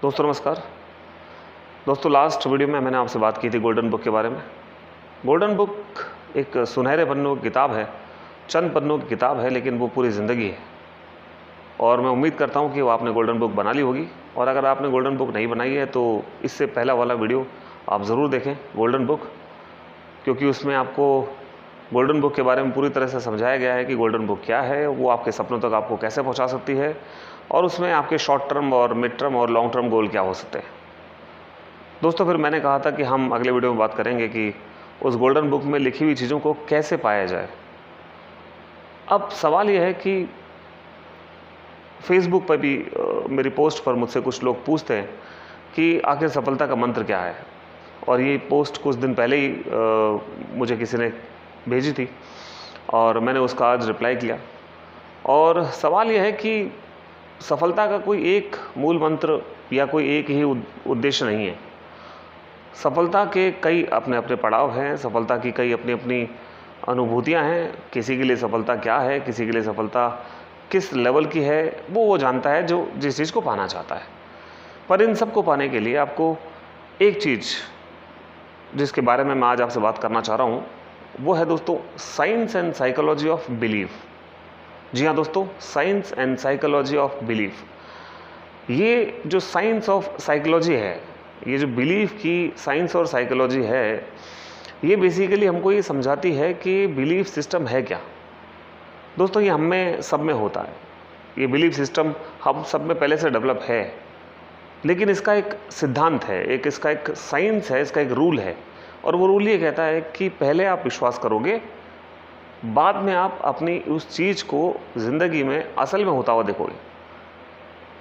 दोस्तों नमस्कार। दोस्तों लास्ट वीडियो में मैंने आपसे बात की थी गोल्डन बुक के बारे में। गोल्डन बुक एक सुनहरे पन्नों की किताब है, चंद पन्नों की किताब है, लेकिन वो पूरी ज़िंदगी है। और मैं उम्मीद करता हूँ कि वो आपने गोल्डन बुक बना ली होगी। और अगर आपने गोल्डन बुक नहीं बनाई है तो इससे पहला वाला वीडियो आप ज़रूर देखें, गोल्डन बुक, क्योंकि उसमें आपको गोल्डन बुक के बारे में पूरी तरह से समझाया गया है कि गोल्डन बुक क्या है, वो आपके सपनों तक आपको कैसे पहुंचा सकती है, और उसमें आपके शॉर्ट टर्म और मिड टर्म और लॉन्ग टर्म गोल क्या हो सकते हैं। दोस्तों फिर मैंने कहा था कि हम अगले वीडियो में बात करेंगे कि उस गोल्डन बुक में लिखी हुई चीज़ों को कैसे पाया जाए। अब सवाल यह है कि फेसबुक पर भी मेरी पोस्ट पर मुझसे कुछ लोग पूछते हैं कि आखिर सफलता का मंत्र क्या है। और ये पोस्ट कुछ दिन पहले ही मुझे किसी ने भेजी थी और मैंने उसका आज रिप्लाई किया। और सवाल यह है कि सफलता का कोई एक मूल मंत्र या कोई एक ही उद्देश्य नहीं है। सफलता के कई अपने अपने पड़ाव हैं, सफलता की कई अपनी अपनी अनुभूतियां हैं। किसी के लिए सफलता क्या है, किसी के लिए सफलता किस लेवल की है, वो जानता है जो जिस चीज़ को पाना चाहता है। पर इन सब को पाने के लिए आपको एक चीज़ जिसके बारे में मैं आज आपसे बात करना चाह रहा हूँ, वो है दोस्तों science and psychology of belief. जी हाँ दोस्तों, science and psychology of belief. ये जो साइंस ऑफ साइकोलॉजी है, ये जो बिलीफ की साइंस और साइकोलॉजी है, ये बेसिकली हमको ये समझाती है कि बिलीफ सिस्टम है क्या। दोस्तों ये हम में सब में होता है, ये बिलीफ सिस्टम हम सब में पहले से डेवलप है, लेकिन इसका एक सिद्धांत है, इसका एक साइंस है, इसका एक रूल है। और वो रूल ये कहता है कि पहले आप विश्वास करोगे, बाद में आप अपनी उस चीज़ को ज़िंदगी में असल में होता हुआ देखोगे।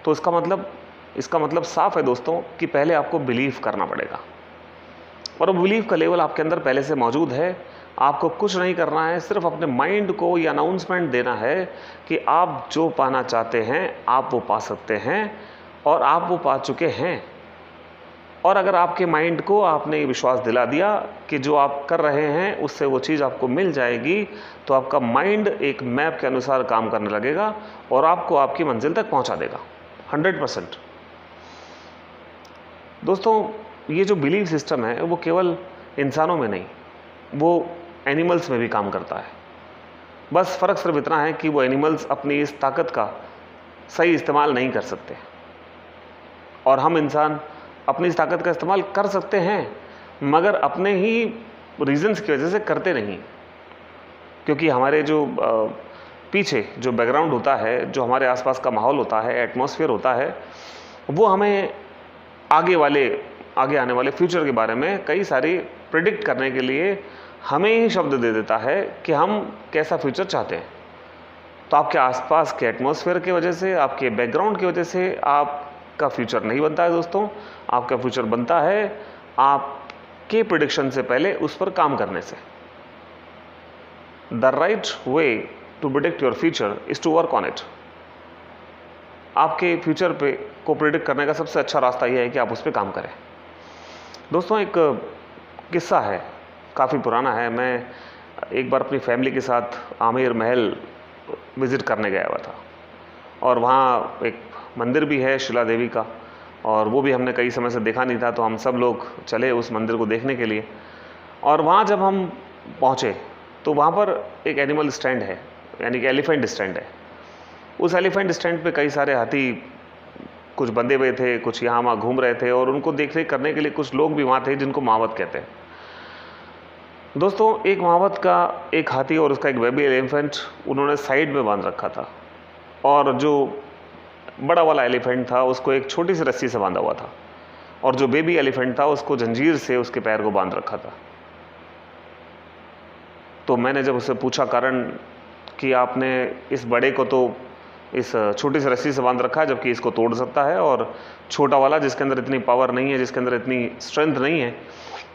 तो इसका मतलब साफ है दोस्तों कि पहले आपको बिलीव करना पड़ेगा। और वो बिलीव का लेवल आपके अंदर पहले से मौजूद है। आपको कुछ नहीं करना है, सिर्फ अपने माइंड को ये अनाउंसमेंट देना है कि आप जो पाना चाहते हैं आप वो पा सकते हैं, और आप वो पा चुके हैं। और अगर आपके माइंड को आपने ये विश्वास दिला दिया कि जो आप कर रहे हैं उससे वो चीज़ आपको मिल जाएगी, तो आपका माइंड एक मैप के अनुसार काम करने लगेगा और आपको आपकी मंजिल तक पहुंचा देगा 100%। दोस्तों ये जो बिलीफ सिस्टम है वो केवल इंसानों में नहीं, वो एनिमल्स में भी काम करता है। बस फ़र्क सिर्फ इतना है कि वो एनिमल्स अपनी इस ताकत का सही इस्तेमाल नहीं कर सकते, और हम इंसान अपनी इस ताकत का इस्तेमाल कर सकते हैं, मगर अपने ही रीजंस की वजह से करते नहीं। क्योंकि हमारे जो पीछे जो बैकग्राउंड होता है, जो हमारे आसपास का माहौल होता है, एटमॉस्फेयर होता है, वो हमें आगे आने वाले फ्यूचर के बारे में कई सारी प्रिडिक्ट करने के लिए हमें ही शब्द दे देता है कि हम कैसा फ्यूचर चाहते हैं। तो आपके आसपास के एटमॉस्फेयर की वजह से, आपके बैकग्राउंड की वजह से आपका फ्यूचर नहीं बनता है दोस्तों। आपका फ्यूचर बनता है आपके प्रिडिक्शन से पहले उस पर काम करने से। The right way to predict your future is to work on it. आपके फ्यूचर पे को प्रिडिक्ट करने का सबसे अच्छा रास्ता यह है कि आप उस पर काम करें। दोस्तों एक किस्सा है, काफ़ी पुराना है। मैं एक बार अपनी फैमिली के साथ आमेर महल विज़िट करने गया हुआ था, और वहाँ एक मंदिर भी है शिला देवी का, और वो भी हमने कई समय से देखा नहीं था, तो हम सब लोग चले उस मंदिर को देखने के लिए। और वहाँ जब हम पहुँचे तो वहाँ पर एक एनिमल स्टैंड है, यानी कि एलिफेंट स्टैंड है। उस एलिफेंट स्टैंड पे कई सारे हाथी कुछ बंधे हुए थे, कुछ यहाँ वहाँ घूम रहे थे, और उनको देख रेख करने के लिए कुछ लोग भी वहाँ थे जिनको महावत कहते हैं। दोस्तों एक महावत का एक हाथी और उसका एक बेबी एलिफेंट उन्होंने साइड में बांध रखा था, और जो बड़ा वाला एलिफेंट था उसको एक छोटी सी रस्सी से बांधा हुआ था, और जो बेबी एलिफेंट था उसको जंजीर से उसके पैर को बांध रखा था। तो मैंने जब उससे पूछा कारण कि आपने इस बड़े को तो इस छोटी सी रस्सी से बांध रखा है, जबकि इसको तोड़ सकता है, और छोटा वाला जिसके अंदर इतनी पावर नहीं है, जिसके अंदर इतनी स्ट्रेंथ नहीं है,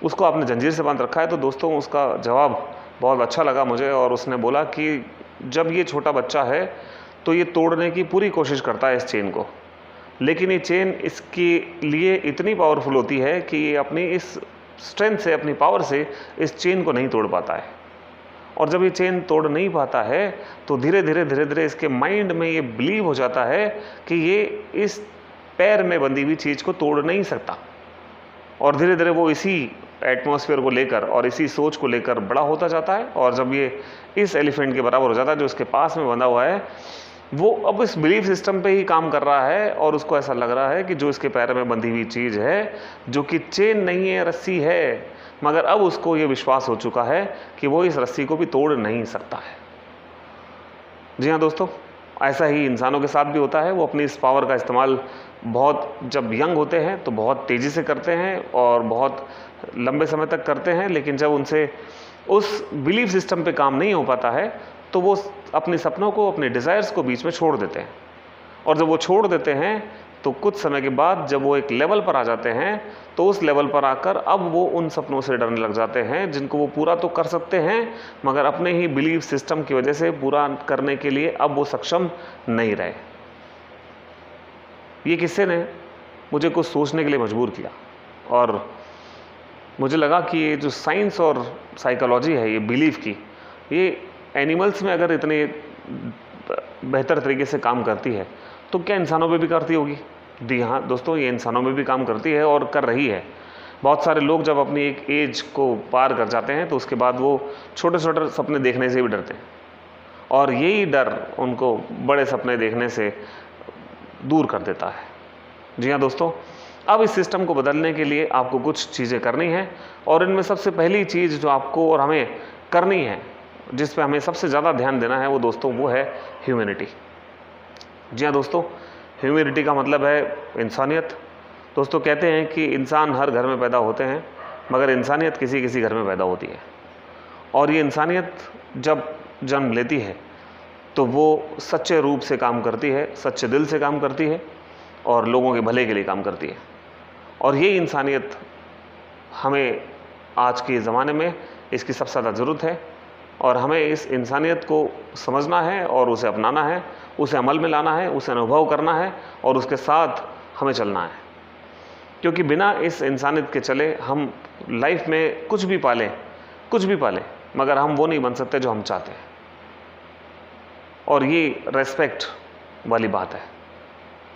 उसको आपने जंजीर से बांध रखा है। तो दोस्तों उसका जवाब बहुत अच्छा लगा मुझे, और उसने बोला कि जब ये छोटा बच्चा है तो ये तोड़ने की पूरी कोशिश करता है इस चेन को, लेकिन ये चेन इसके लिए इतनी पावरफुल होती है कि ये अपनी इस स्ट्रेंथ से, अपनी पावर से इस चेन को नहीं तोड़ पाता है। और जब ये चेन तोड़ नहीं पाता है तो धीरे धीरे इसके माइंड में ये बिलीव हो जाता है कि ये इस पैर में बंधी हुई चीज़ को तोड़ नहीं सकता, और धीरे धीरे वो इसी एटमॉस्फेयर को लेकर और इसी सोच को लेकर बड़ा होता जाता है। और जब ये इस एलिफेंट के बराबर हो जाता है जो इसके पास में बंधा हुआ है, वो अब इस बिलीफ सिस्टम पे ही काम कर रहा है और उसको ऐसा लग रहा है कि जो इसके पैर में बंधी हुई चीज़ है, जो कि चेन नहीं है, रस्सी है, मगर अब उसको ये विश्वास हो चुका है कि वो इस रस्सी को भी तोड़ नहीं सकता है। जी हाँ दोस्तों, ऐसा ही इंसानों के साथ भी होता है। वो अपनी इस पावर का इस्तेमाल बहुत जब यंग होते हैं तो बहुत तेज़ी से करते हैं और बहुत लंबे समय तक करते हैं, लेकिन जब उनसे उस बिलीफ सिस्टम पे काम नहीं हो पाता है तो वो अपने सपनों को, अपने डिज़ायर्स को बीच में छोड़ देते हैं। और जब वो छोड़ देते हैं तो कुछ समय के बाद जब वो एक लेवल पर आ जाते हैं तो उस लेवल पर आकर अब वो उन सपनों से डरने लग जाते हैं जिनको वो पूरा तो कर सकते हैं, मगर अपने ही बिलीफ सिस्टम की वजह से पूरा करने के लिए अब वो सक्षम नहीं रहे। ये किस्से ने मुझे कुछ सोचने के लिए मजबूर किया और मुझे लगा कि ये जो साइंस और साइकोलॉजी है, ये बिलीफ की, ये एनिमल्स में अगर इतने बेहतर तरीके से काम करती है तो क्या इंसानों में भी करती होगी? जी हाँ दोस्तों, ये इंसानों में भी काम करती है और कर रही है। बहुत सारे लोग जब अपनी एक एज को पार कर जाते हैं तो उसके बाद वो छोटे छोटे सपने देखने से भी डरते हैं, और यही डर उनको बड़े सपने देखने से दूर कर देता है। जी हाँ दोस्तों, अब इस सिस्टम को बदलने के लिए आपको कुछ चीज़ें करनी हैं, और इनमें सबसे पहली चीज़ जो आपको और हमें करनी है, जिस पे हमें सबसे ज़्यादा ध्यान देना है, वो दोस्तों वो है ह्यूमैनिटी। जी हाँ दोस्तों, ह्यूमैनिटी का मतलब है इंसानियत। दोस्तों कहते हैं कि इंसान हर घर में पैदा होते हैं, मगर इंसानियत किसी किसी घर में पैदा होती है, और ये इंसानियत जब जन्म लेती है तो वो सच्चे रूप से काम करती है, सच्चे दिल से काम करती है और लोगों के भले के लिए काम करती है। और ये इंसानियत हमें आज के ज़माने में इसकी सबसे ज़्यादा ज़रूरत है, और हमें इस इंसानियत को समझना है और उसे अपनाना है, उसे अमल में लाना है, उसे अनुभव करना है और उसके साथ हमें चलना है। क्योंकि बिना इस इंसानियत के चले हम लाइफ में कुछ भी पालें, मगर हम वो नहीं बन सकते जो हम चाहते हैं। और ये रेस्पेक्ट वाली बात है,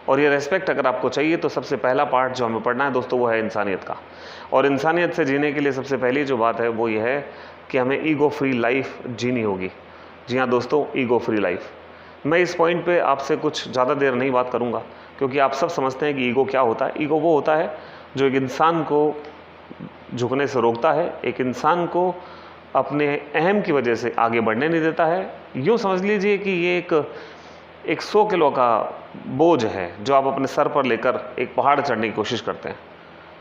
और ये रेस्पेक्ट अगर आपको चाहिए तो सबसे पहला पार्ट जो हमें पढ़ना है दोस्तों वो है इंसानियत का। और इंसानियत से जीने के लिए सबसे पहली जो बात है वो ये है कि हमें ईगो फ्री लाइफ जीनी होगी। जी हाँ दोस्तों, ईगो फ्री लाइफ। मैं इस पॉइंट पे आपसे कुछ ज़्यादा देर नहीं बात करूँगा, क्योंकि आप सब समझते हैं कि ईगो क्या होता है। ईगो वो होता है जो एक इंसान को झुकने से रोकता है, एक इंसान को अपने अहम की वजह से आगे बढ़ने नहीं देता है। यूँ समझ लीजिए कि ये एक 100 किलो का बोझ है जो आप अपने सर पर लेकर एक पहाड़ चढ़ने की कोशिश करते हैं।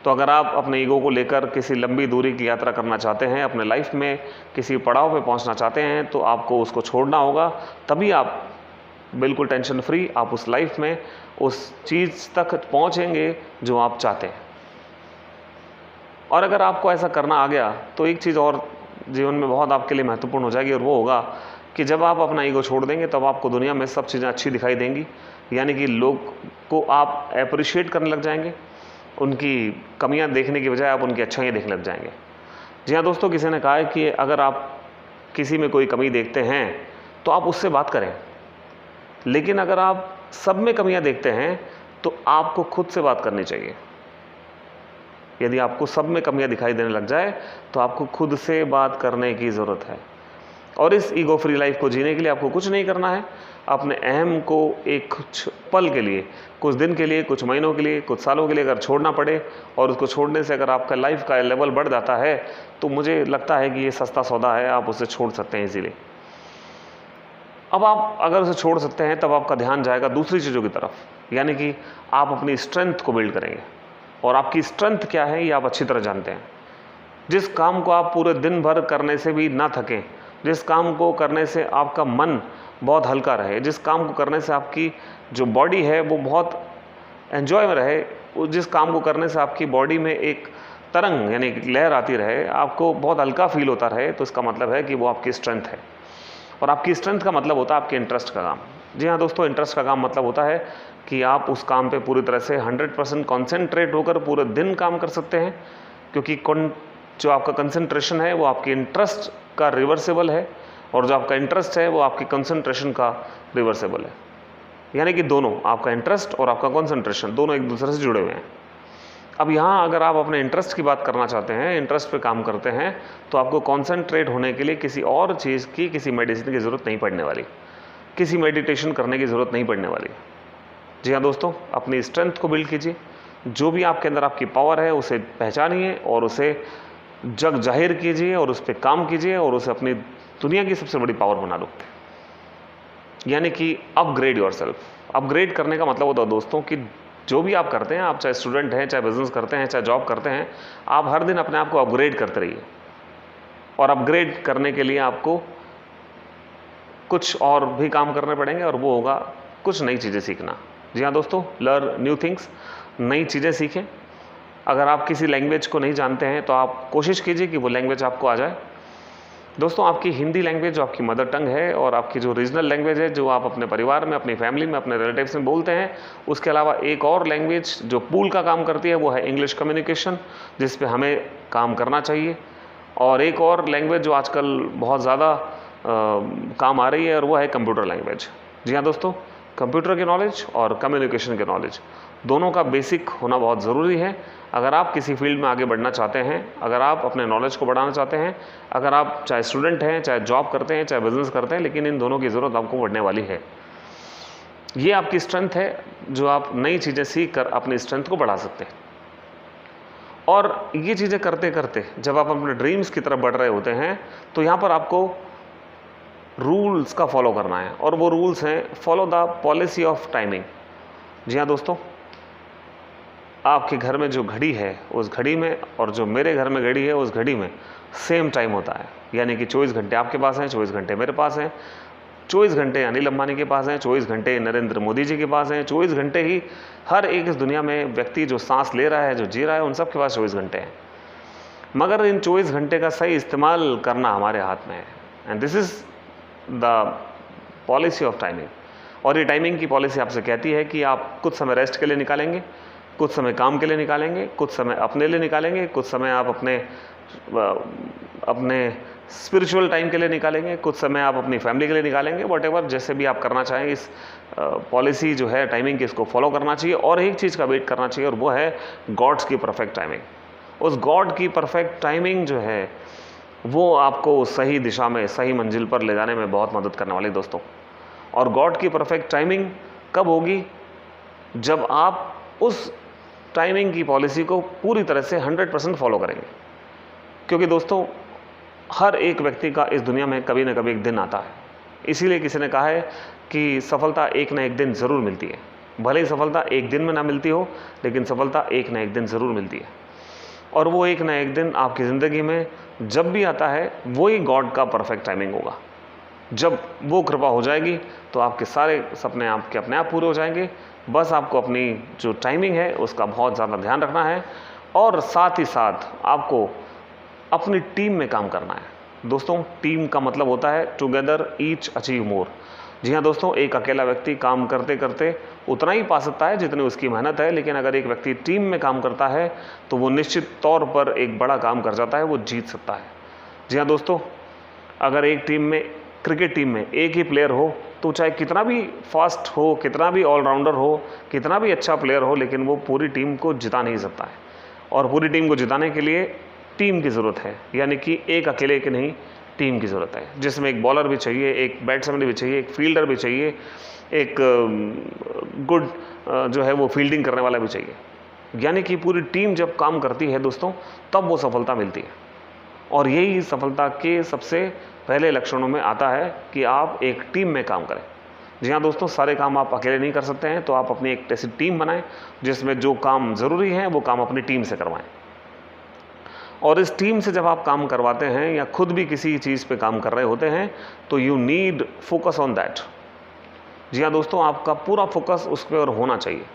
तो अगर आप अपने ईगो को लेकर किसी लंबी दूरी की यात्रा करना चाहते हैं, अपने लाइफ में किसी पड़ाव पे पहुंचना चाहते हैं, तो आपको उसको छोड़ना होगा। तभी आप बिल्कुल टेंशन फ्री आप उस लाइफ में उस चीज़ तक पहुंचेंगे जो आप चाहते हैं। और अगर आपको ऐसा करना आ गया तो एक चीज़ और जीवन में बहुत आपके लिए महत्वपूर्ण हो जाएगी, और वो होगा कि जब आप अपना ईगो छोड़ देंगे तब आपको दुनिया में सब चीज़ें अच्छी दिखाई देंगी। यानी कि लोग को आप अप्रिशिएट करने लग जाएंगे, उनकी कमियां देखने की बजाय आप उनकी अच्छाइयाँ देखने लग जाएंगे। जी हाँ दोस्तों, किसी ने कहा है कि अगर आप किसी में कोई कमी देखते हैं तो आप उससे बात करें, लेकिन अगर आप सब में कमियां देखते हैं तो आपको खुद से बात करनी चाहिए। यदि आपको सब में कमियां दिखाई देने लग जाए तो आपको खुद से बात करने की ज़रूरत है। और इस ईगो फ्री लाइफ को जीने के लिए आपको कुछ नहीं करना है। अपने अहम को एक कुछ पल के लिए, कुछ दिन के लिए, कुछ महीनों के लिए, कुछ सालों के लिए अगर छोड़ना पड़े, और उसको छोड़ने से अगर आपका लाइफ का लेवल बढ़ जाता है तो मुझे लगता है कि ये सस्ता सौदा है, आप उसे छोड़ सकते हैं इजीली। अब आप अगर उसे छोड़ सकते हैं तब आपका ध्यान जाएगा दूसरी चीज़ों की तरफ, यानी कि आप अपनी स्ट्रेंथ को बिल्ड करेंगे। और आपकी स्ट्रेंथ क्या है ये आप अच्छी तरह जानते हैं। जिस काम को आप पूरे दिन भर करने से भी ना थकें, जिस काम को करने से आपका मन बहुत हल्का रहे, जिस काम को करने से आपकी जो बॉडी है वो बहुत एंजॉय में रहे, जिस काम को करने से आपकी बॉडी में एक तरंग यानी एक लहर आती रहे, आपको बहुत हल्का फील होता रहे, तो इसका मतलब है कि वो आपकी स्ट्रेंथ है। और आपकी स्ट्रेंथ का मतलब होता है आपके इंटरेस्ट का काम। जी हाँ दोस्तों, इंटरेस्ट का काम मतलब होता है कि आप उस काम पे पूरी तरह से 100% कॉन्सेंट्रेट होकर पूरे दिन काम कर सकते हैं, क्योंकि जो आपका कंसंट्रेशन है वो आपके इंटरेस्ट का रिवर्सेबल है, और जो आपका इंटरेस्ट है वो आपकी कंसंट्रेशन का रिवर्सेबल है। यानी कि दोनों, आपका इंटरेस्ट और आपका कॉन्सेंट्रेशन, दोनों एक दूसरे से जुड़े हुए हैं। अब यहाँ अगर आप अपने इंटरेस्ट की बात करना चाहते हैं, इंटरेस्ट पे काम करते हैं, तो आपको कॉन्सेंट्रेट होने के लिए किसी और चीज़ की, किसी मेडिसिन की ज़रूरत नहीं पड़ने वाली, किसी मेडिटेशन करने की ज़रूरत नहीं पड़ने वाली। जी हाँ दोस्तों, अपनी स्ट्रेंथ को बिल्ड कीजिए, जो भी आपके अंदर आपकी पावर है उसे पहचानिए और उसे जग जाहिर कीजिए और उस पर काम कीजिए और उसे अपनी दुनिया की सबसे बड़ी पावर बना दो। यानी कि अपग्रेड योरसेल्फ। अपग्रेड करने का मतलब होता है दोस्तों कि जो भी आप करते हैं, आप चाहे स्टूडेंट हैं, चाहे बिजनेस करते हैं, चाहे जॉब करते हैं, आप हर दिन अपने आप को अपग्रेड करते रहिए। और अपग्रेड करने के लिए आपको कुछ और भी काम करने पड़ेंगे और वो होगा कुछ नई चीज़ें सीखना। जी हाँ दोस्तों, लर्न न्यू थिंग्स, नई चीज़ें सीखें। अगर आप किसी लैंग्वेज को नहीं जानते हैं तो आप कोशिश कीजिए कि वो लैंग्वेज आपको आ जाए। दोस्तों, आपकी हिंदी लैंग्वेज जो आपकी मदर टंग है और आपकी जो रीजनल लैंग्वेज है, जो आप अपने परिवार में, अपनी फैमिली में, अपने रिलेटिव्स में बोलते हैं, उसके अलावा एक और लैंग्वेज जो पूल का काम करती है वो है इंग्लिश कम्युनिकेशन, जिस पे हमें काम करना चाहिए। और एक और लैंग्वेज जो आजकल बहुत ज़्यादा काम आ रही है और वो है कंप्यूटर लैंग्वेज। जी हाँ दोस्तों, कंप्यूटर की नॉलेज और कम्युनिकेशन की नॉलेज दोनों का बेसिक होना बहुत ज़रूरी है। अगर आप किसी फील्ड में आगे बढ़ना चाहते हैं, अगर आप अपने नॉलेज को बढ़ाना चाहते हैं, अगर आप चाहे स्टूडेंट हैं, चाहे जॉब करते हैं, चाहे बिजनेस करते हैं, लेकिन इन दोनों की ज़रूरत आपको पड़ने वाली है। ये आपकी स्ट्रेंथ है जो आप नई चीज़ें सीख कर अपनी स्ट्रेंथ को बढ़ा सकते हैं। और ये चीज़ें करते करते जब आप अपने ड्रीम्स की तरफ बढ़ रहे होते हैं तो यहाँ पर आपको रूल्स का फॉलो करना है, और वो रूल्स हैं follow the policy of timing. जी हाँ दोस्तों, आपके घर में जो घड़ी है उस घड़ी में और जो मेरे घर में घड़ी है उस घड़ी में सेम टाइम होता है। यानी कि 24 घंटे आपके पास हैं, 24 घंटे मेरे पास हैं, 24 घंटे अनिल अंबानी के पास हैं, 24 घंटे नरेंद्र मोदी जी के पास हैं, 24 घंटे ही हर एक इस दुनिया में व्यक्ति जो सांस ले रहा है, जो जी रहा है, उन सब के पास 24 घंटे हैं। मगर इन 24 घंटे का सही इस्तेमाल करना हमारे हाथ में है। And this is the policy of timing. और ये टाइमिंग की पॉलिसी आपसे कहती है कि आप कुछ समय रेस्ट के लिए निकालेंगे, कुछ समय काम के लिए निकालेंगे, कुछ समय अपने लिए निकालेंगे, कुछ समय आप अपने स्पिरिचुअल टाइम के लिए निकालेंगे, कुछ समय आप अपनी फैमिली के लिए निकालेंगे। व्हाटएवर, जैसे भी आप करना चाहें, इस पॉलिसी जो है टाइमिंग की, इसको फॉलो करना चाहिए। और एक चीज़ का वेट करना चाहिए और वो है गॉड्स की परफेक्ट टाइमिंग। उस गॉड की परफेक्ट टाइमिंग जो है वो आपको सही दिशा में, सही मंजिल पर ले जाने में बहुत मदद करने वाली दोस्तों। और गॉड की परफेक्ट टाइमिंग कब होगी? जब आप उस टाइमिंग की पॉलिसी को पूरी तरह से 100% फॉलो करेंगे। क्योंकि दोस्तों, हर एक व्यक्ति का इस दुनिया में कभी ना कभी एक दिन आता है। इसीलिए किसी ने कहा है कि सफलता एक ना एक दिन ज़रूर मिलती है। भले ही सफलता एक दिन में ना मिलती हो, लेकिन सफलता एक ना एक दिन ज़रूर मिलती है। और वो एक ना एक दिन आपकी ज़िंदगी में जब भी आता है, वो ही गॉड का परफेक्ट टाइमिंग होगा। जब वो कृपा हो जाएगी तो आपके सारे सपने आपके अपने आप पूरे हो जाएंगे। बस आपको अपनी जो टाइमिंग है उसका बहुत ज़्यादा ध्यान रखना है, और साथ ही साथ आपको अपनी टीम में काम करना है। दोस्तों, टीम का मतलब होता है टुगेदर ईच अचीव मोर। जी हाँ दोस्तों, एक अकेला व्यक्ति काम करते करते उतना ही पा सकता है जितनी उसकी मेहनत है, लेकिन अगर एक व्यक्ति टीम में काम करता है तो वो निश्चित तौर पर एक बड़ा काम कर जाता है, वो जीत सकता है। जी हाँ दोस्तों, अगर एक टीम में, क्रिकेट टीम में एक ही प्लेयर हो तो चाहे कितना भी फास्ट हो, कितना भी ऑलराउंडर हो, कितना भी अच्छा प्लेयर हो, लेकिन वो पूरी टीम को जिता नहीं सकता है। और पूरी टीम को जिताने के लिए टीम की ज़रूरत है, यानी कि एक अकेले की नहीं, टीम की ज़रूरत है, जिसमें एक बॉलर भी चाहिए, एक बैट्समैन भी चाहिए, एक फील्डर भी चाहिए, एक गुड जो है वो फील्डिंग करने वाला भी चाहिए। यानी कि पूरी टीम जब काम करती है दोस्तों, तब वो सफलता मिलती है। और यही सफलता के सबसे पहले लक्षणों में आता है कि आप एक टीम में काम करें। जी हाँ दोस्तों, सारे काम आप अकेले नहीं कर सकते हैं, तो आप अपनी एक ऐसी टीम बनाएं जिसमें जो काम ज़रूरी है वो काम अपनी टीम से करवाएं। और इस टीम से जब आप काम करवाते हैं या खुद भी किसी चीज़ पे काम कर रहे होते हैं तो you need focus on that. जी हाँ दोस्तों, आपका पूरा फोकस उस पर होना चाहिए।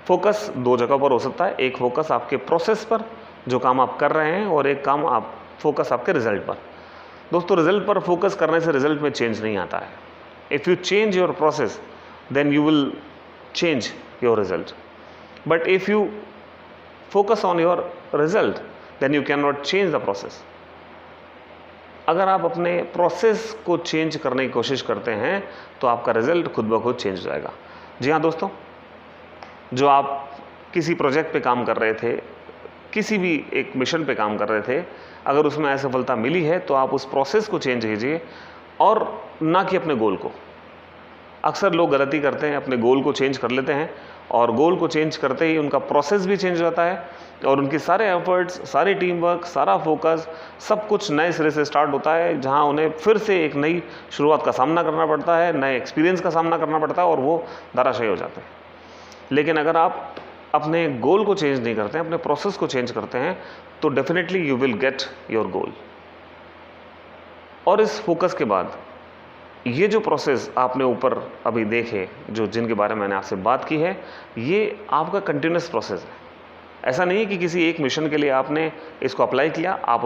फोकस दो जगह पर हो सकता है। एक फोकस आपके प्रोसेस पर, जो काम आप कर रहे हैं, और एक काम आप फोकस आपके रिजल्ट पर। दोस्तों, रिजल्ट पर फोकस करने से रिजल्ट में चेंज नहीं आता है। If you change your process then you will change your result, but if you focus on your result then you can not change the process. अगर आप अपने प्रोसेस को चेंज करने की कोशिश करते हैं तो आपका रिजल्ट खुद ब खुद चेंज हो जाएगा। जी हाँ दोस्तों, जो आप किसी प्रोजेक्ट पे काम कर रहे थे, किसी भी एक मिशन पे काम कर रहे थे, अगर उसमें असफलता मिली है तो आप उस प्रोसेस को चेंज कीजिए और ना कि अपने गोल को। अक्सर लोग गलती करते हैं, अपने गोल को चेंज कर लेते हैं और गोल को चेंज करते ही उनका प्रोसेस भी चेंज हो जाता है और उनकी सारे एफर्ट्स, सारी टीम वर्क, सारा फोकस, सब कुछ नए सिरे से स्टार्ट होता है, जहां उन्हें फिर से एक नई शुरुआत का सामना करना पड़ता है, नए एक्सपीरियंस का सामना करना पड़ता है और वो धराशायी हो जाते हैं। लेकिन अगर आप अपने गोल को चेंज नहीं करते हैं, अपने प्रोसेस को चेंज करते हैं, तो definitely you will get your goal. और इस फोकस के बाद ये जो प्रोसेस आपने ऊपर अभी देखे, जो जिनके बारे में मैंने आपसे बात की है, ये आपका कंटिन्यूस प्रोसेस है। ऐसा नहीं है कि किसी एक मिशन के लिए आपने इसको अप्लाई किया, आप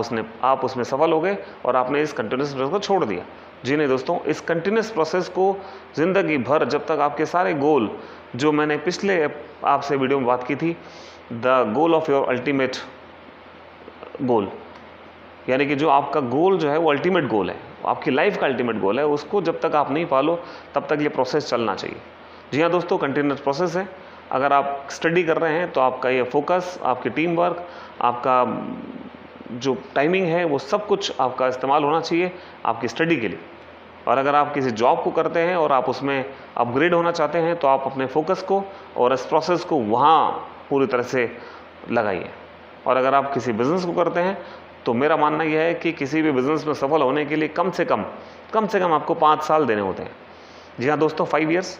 उसमें सफल हो गए और आपने इस कंटिन्यूस प्रोसेस को छोड़ दिया। जी नहीं दोस्तों, इस कंटिन्यूस प्रोसेस को ज़िंदगी भर, जब तक आपके सारे गोल, जो मैंने पिछले आपसे वीडियो में बात की थी, the goal of your ultimate goal, यानी कि जो आपका गोल जो है वो अल्टीमेट गोल है, आपकी लाइफ का अल्टीमेट गोल है, उसको जब तक आप नहीं पालो तब तक ये प्रोसेस चलना चाहिए। जी हाँ दोस्तों, कंटिन्यूस प्रोसेस है। अगर आप स्टडी कर रहे हैं तो आपका ये फोकस, आपकी टीम वर्क, आपका जो टाइमिंग है, वो सब कुछ आपका इस्तेमाल होना चाहिए आपकी स्टडी के लिए। और अगर आप किसी जॉब को करते हैं और आप उसमें अपग्रेड होना चाहते हैं तो आप अपने फोकस को और इस प्रोसेस को वहाँ पूरी तरह से लगाइए। और अगर आप किसी बिज़नेस को करते हैं तो मेरा मानना यह है कि किसी भी बिज़नेस में सफल होने के लिए कम से कम आपको 5 साल देने होते हैं। जी हाँ दोस्तों, 5 years।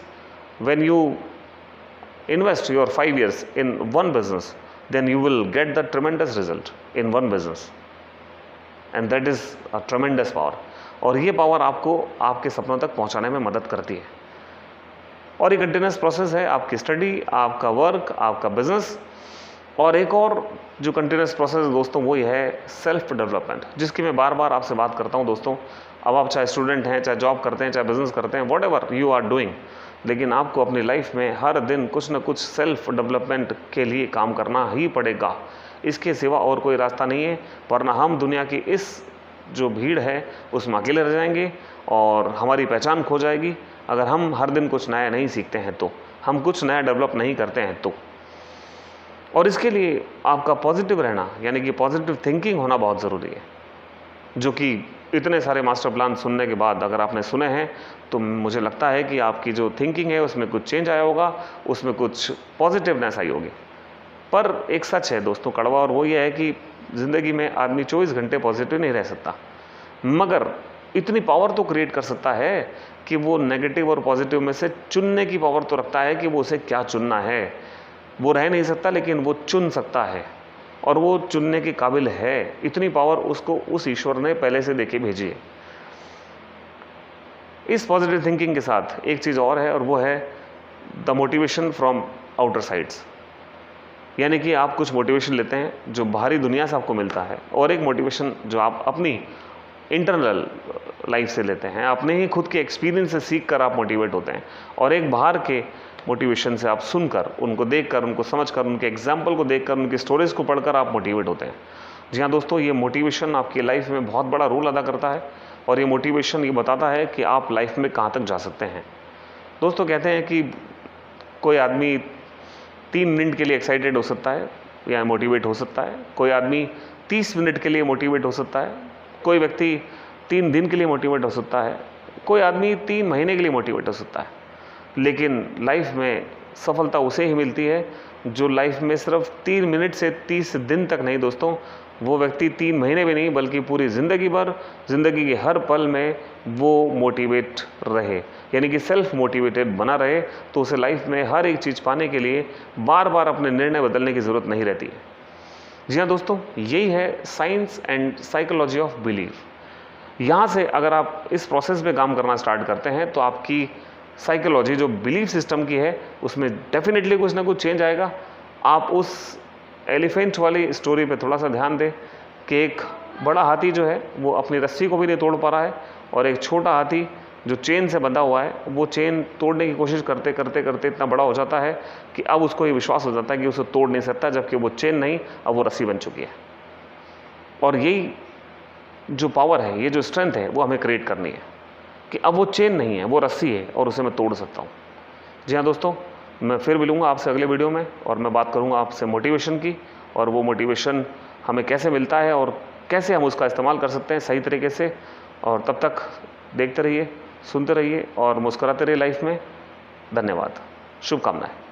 When you invest your 5 years in one business, then you will get the tremendous result in one business, and that is a tremendous power। और ये पावर आपको आपके सपनों तक पहुंचाने में मदद करती है। और ये कंटिन्यूस प्रोसेस है, आपकी स्टडी, आपका वर्क, आपका बिजनेस। और एक और जो कंटिन्यूस प्रोसेस दोस्तों, वो ये है सेल्फ डेवलपमेंट, जिसकी मैं बार बार आपसे बात करता हूँ दोस्तों। अब आप चाहे स्टूडेंट हैं, चाहे जॉब करते हैं, चाहे बिजनेस करते हैं, whatever you are doing, लेकिन आपको अपनी लाइफ में हर दिन कुछ ना कुछ सेल्फ डेवलपमेंट के लिए काम करना ही पड़ेगा। इसके सिवा और कोई रास्ता नहीं है, वरना हम दुनिया की इस जो भीड़ है उसमें अकेले रह जाएंगे और हमारी पहचान खो जाएगी। अगर हम हर दिन कुछ नया नहीं सीखते हैं तो, हम कुछ नया डेवलप नहीं करते हैं तो। और इसके लिए आपका पॉजिटिव रहना, यानी कि पॉजिटिव थिंकिंग होना बहुत ज़रूरी है, जो कि इतने सारे मास्टर प्लान सुनने के बाद अगर आपने सुने हैं तो मुझे लगता है कि आपकी जो थिंकिंग है उसमें कुछ चेंज आया होगा, उसमें कुछ पॉजिटिवनेस आई होगी। पर एक सच है दोस्तों कड़वा, और वो ये है कि ज़िंदगी में आदमी 24 घंटे पॉजिटिव नहीं रह सकता, मगर इतनी पावर तो क्रिएट कर सकता है कि वो नेगेटिव और पॉजिटिव में से चुनने की पावर तो रखता है कि वो उसे क्या चुनना है। वो रह नहीं सकता लेकिन वो चुन सकता है, और वो चुनने के काबिल है। इतनी पावर उसको उस ईश्वर ने पहले से देके भेजी है। इस पॉजिटिव थिंकिंग के साथ एक चीज़ और है, और वो है the motivation from outer sides. यानी कि आप कुछ मोटिवेशन लेते हैं जो बाहरी दुनिया से आपको मिलता है, और एक मोटिवेशन जो आप अपनी इंटरनल लाइफ से लेते हैं, अपने ही खुद के एक्सपीरियंस से सीख कर आप मोटिवेट होते हैं। और एक बाहर के मोटिवेशन से आप सुनकर, उनको देखकर, उनको समझकर, उनके एग्जाम्पल को देखकर, उनकी स्टोरीज को पढ़कर आप मोटिवेट होते हैं। जी हाँ दोस्तों, ये मोटिवेशन आपकी लाइफ में बहुत बड़ा रोल अदा करता है, और ये मोटिवेशन ये बताता है कि आप लाइफ में कहाँ तक जा सकते हैं। दोस्तों कहते हैं कि कोई आदमी 3 मिनट के लिए एक्साइटेड हो सकता है या मोटिवेट हो सकता है, कोई आदमी 30 मिनट के लिए मोटिवेट हो सकता है, कोई व्यक्ति 3 दिन के लिए मोटिवेट हो सकता है, कोई आदमी 3 महीने के लिए मोटिवेट हो सकता है। लेकिन लाइफ में सफलता उसे ही मिलती है जो लाइफ में सिर्फ 3 मिनट से 30 दिन तक नहीं दोस्तों, वो व्यक्ति 3 महीने भी नहीं बल्कि पूरी ज़िंदगी भर, ज़िंदगी के हर पल में वो मोटिवेट रहे, यानी कि सेल्फ मोटिवेटेड बना रहे। तो उसे लाइफ में हर एक चीज़ पाने के लिए बार बार अपने निर्णय बदलने की ज़रूरत नहीं रहती है। जी हाँ दोस्तों, यही है science and psychology of belief. यहाँ से अगर आप इस प्रोसेस में काम करना स्टार्ट करते हैं तो आपकी साइकोलॉजी जो बिलीफ सिस्टम की है उसमें डेफिनेटली कुछ ना कुछ चेंज आएगा। आप उस एलिफेंट वाली स्टोरी पे थोड़ा सा ध्यान दें कि एक बड़ा हाथी जो है वो अपनी रस्सी को भी नहीं तोड़ पा रहा है, और एक छोटा हाथी जो चेन से बंधा हुआ है वो चेन तोड़ने की कोशिश करते करते करते इतना बड़ा हो जाता है कि अब उसको ये विश्वास हो जाता है कि उसे तोड़ नहीं सकता, जबकि वो चेन नहीं, अब वो रस्सी बन चुकी है। और यही जो पावर है, ये जो स्ट्रेंथ है, वो हमें क्रिएट करनी है कि अब वो चेन नहीं है, वो रस्सी है और उसे मैं तोड़ सकता हूँ। जी हाँ दोस्तों, मैं फिर मिलूँगा आपसे अगले वीडियो में और मैं बात करूँगा आपसे मोटिवेशन की, और वो मोटिवेशन हमें कैसे मिलता है और कैसे हम उसका इस्तेमाल कर सकते हैं सही तरीके से। और तब तक देखते रहिए, सुनते रहिए और मुस्कुराते रहिए लाइफ में। धन्यवाद, शुभकामनाएं।